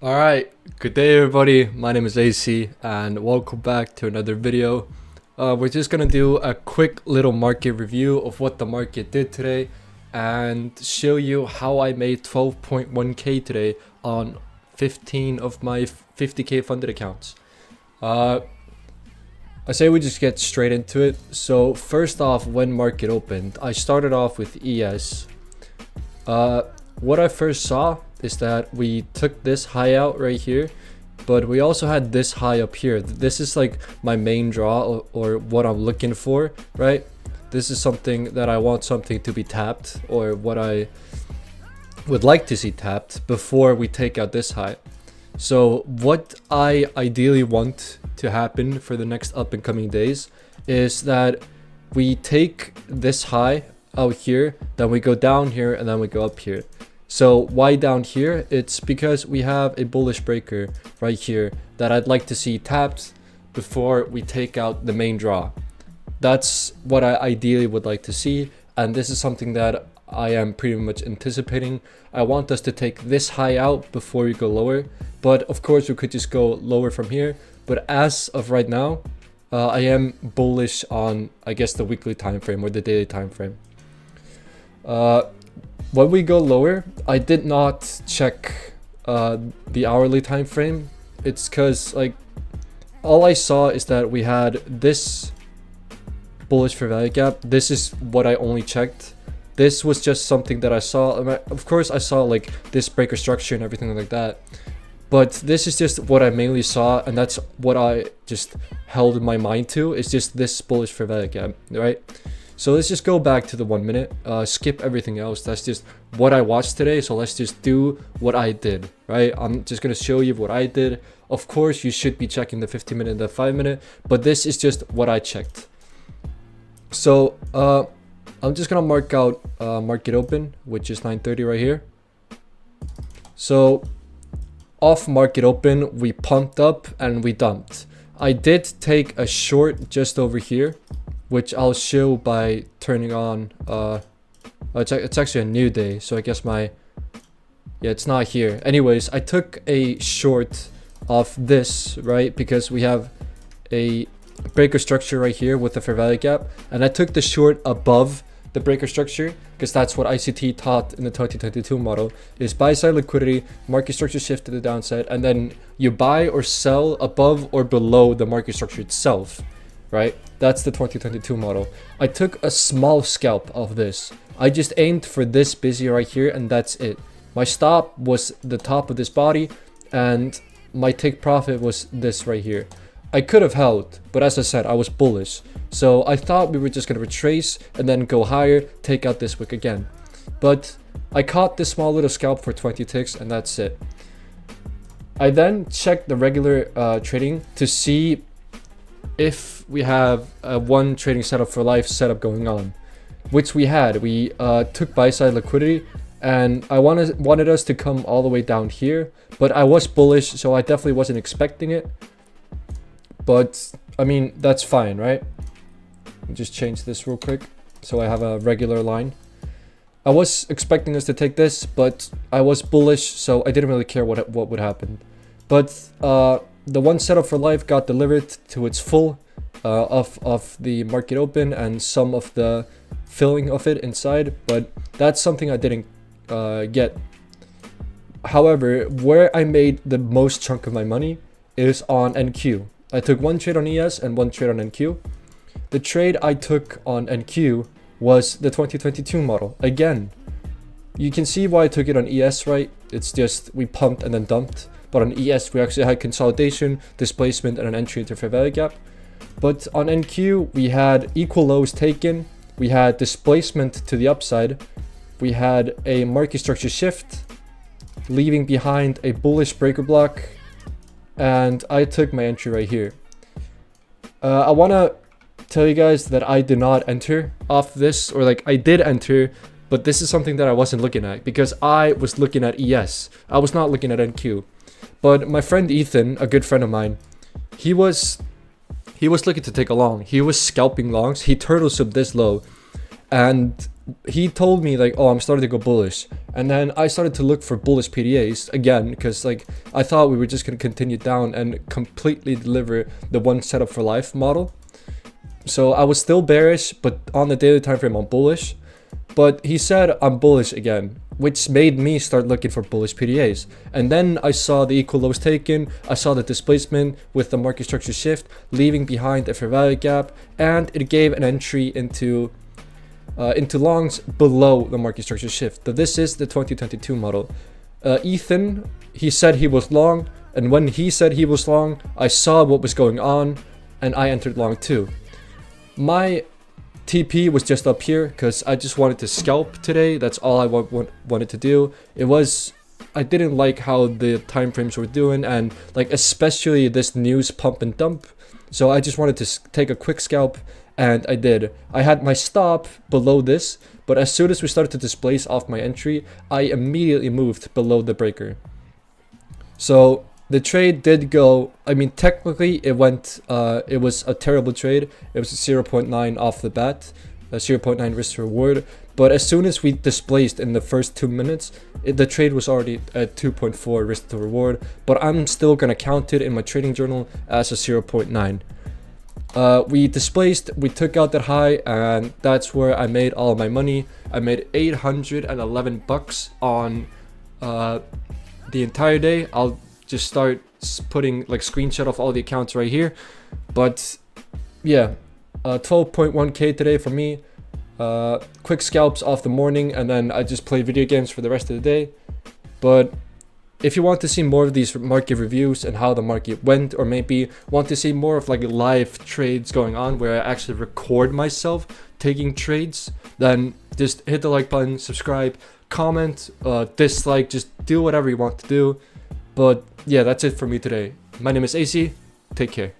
Alright, good day everybody, my name is AC and welcome back to another video. We're just gonna do a quick little market review of what the market did today and show you how I made 12.1k today on 15 of my 50k funded accounts. I say we just get straight into it. So first off, when market opened, I started off with ES. What I first saw is that we took this high out right here, but we also had this high up here. This is like my main draw or what I'm looking for, right? This is something that I want something to be tapped, or what I would like to see tapped before we take out this high. So what I ideally want to happen for the next up and coming days is that we take this high out here, then we go down here, and then we go up here. So why down here? It's because we have a bullish breaker right here that I'd like to see tapped before we take out the main draw. That's what I ideally would like to see, and this is something that I am pretty much anticipating. I want us to take this high out before we go lower, but of course we could just go lower from here. But as of right now, I am bullish on, I guess, the weekly time frame or the daily time frame. When we go lower, I did not check the hourly time frame. It's because like all I saw is that we had this bullish fair value gap. This is what I only checked. This was just something that I saw. Of course, I saw like this breaker structure and everything like that. But this is just what I mainly saw, and that's what I just held my mind to. It's just this bullish fair value gap, right? So let's just go back to the 1 minute, skip everything else. That's just what I watched today. So let's just do what I did, right? I'm just going to show you what I did. Of course, you should be checking the 15 minute and the 5 minute, but this is just what I checked. So I'm just going to mark out market open, which is 9:30 right here. So off market open, we pumped up and we dumped. I did take a short just over here, which I'll show by turning on, it's actually a new day, so I guess it's not here. Anyways, I took a short of this, right, because we have a breaker structure right here with the fair value gap, and I took the short above the breaker structure because that's what ICT taught in the 2022 model, is buy side liquidity, market structure shift to the downside, and then you buy or sell above or below the market structure itself. Right? That's the 2022 model. I took a small scalp of this. I just aimed for this busy right here, and that's it. My stop was the top of this body, and my take profit was this right here. I could have held, but as I said, I was bullish. So I thought we were just going to retrace and then go higher, take out this wick again. But I caught this small little scalp for 20 ticks, and that's it. I then checked the regular trading to see if we have a one trading setup for life setup going on, which we had. We took buy side liquidity, and I wanted us to come all the way down here, but I was bullish, so I definitely wasn't expecting it. But I mean, that's fine, right? Just change this real quick so I have a regular line. I was expecting us to take this, but I was bullish, so I didn't really care what would happen. But the one setup for life got delivered to its full of the market open and some of the filling of it inside, but that's something I didn't get. However, where I made the most chunk of my money is on NQ. I took one trade on ES and one trade on NQ. The trade I took on NQ was the 2022 model. Again, you can see why I took it on ES, right? It's just we pumped and then dumped. But on ES, we actually had consolidation, displacement, and an entry into fair value gap. But on NQ, we had equal lows taken. We had displacement to the upside. We had a market structure shift, leaving behind a bullish breaker block. And I took my entry right here. I want to tell you guys that I did not enter off this, or like I did enter, but this is something that I wasn't looking at because I was looking at ES. I was not looking at NQ. But my friend Ethan, a good friend of mine, he was looking to take a long. He was scalping longs. He turtle subbed this low, and he told me like, oh, I'm starting to go bullish. And then I started to look for bullish PDAs again, because like I thought we were just going to continue down and completely deliver the one setup for life model. So I was still bearish, but on the daily time frame I'm bullish. But he said I'm bullish again, which made me start looking for bullish PDAs. And then I saw the equal lows taken, I saw the displacement with the market structure shift, leaving behind a fair value gap, and it gave an entry into longs below the market structure shift. So this is the 2022 model. Ethan, he said he was long, and when he said he was long, I saw what was going on, and I entered long too. My TP was just up here because I just wanted to scalp today. That's all I wanted to do. I didn't like how the time frames were doing, and like especially this news pump and dump. So I just wanted to take a quick scalp, and I did. I had my stop below this, but as soon as we started to displace off my entry, I immediately moved below the breaker. So the trade did go, I mean, technically it went, it was a terrible trade. It was a 0.9 off the bat, a 0.9 risk to reward. But as soon as we displaced in the first 2 minutes, the trade was already at 2.4 risk to reward. But I'm still going to count it in my trading journal as a 0.9. We displaced, we took out that high, and that's where I made all of my money. I made 811 bucks on the entire day. I'll just start putting like screenshot of all the accounts right here. But yeah, 12.1k today for me. Quick scalps off the morning, and then I just play video games for the rest of the day. But if you want to see more of these market reviews and how the market went, or maybe want to see more of like live trades going on where I actually record myself taking trades, then just hit the like button, subscribe, comment, dislike, just do whatever you want to do. But yeah, that's it for me today. My name is AC. Take care.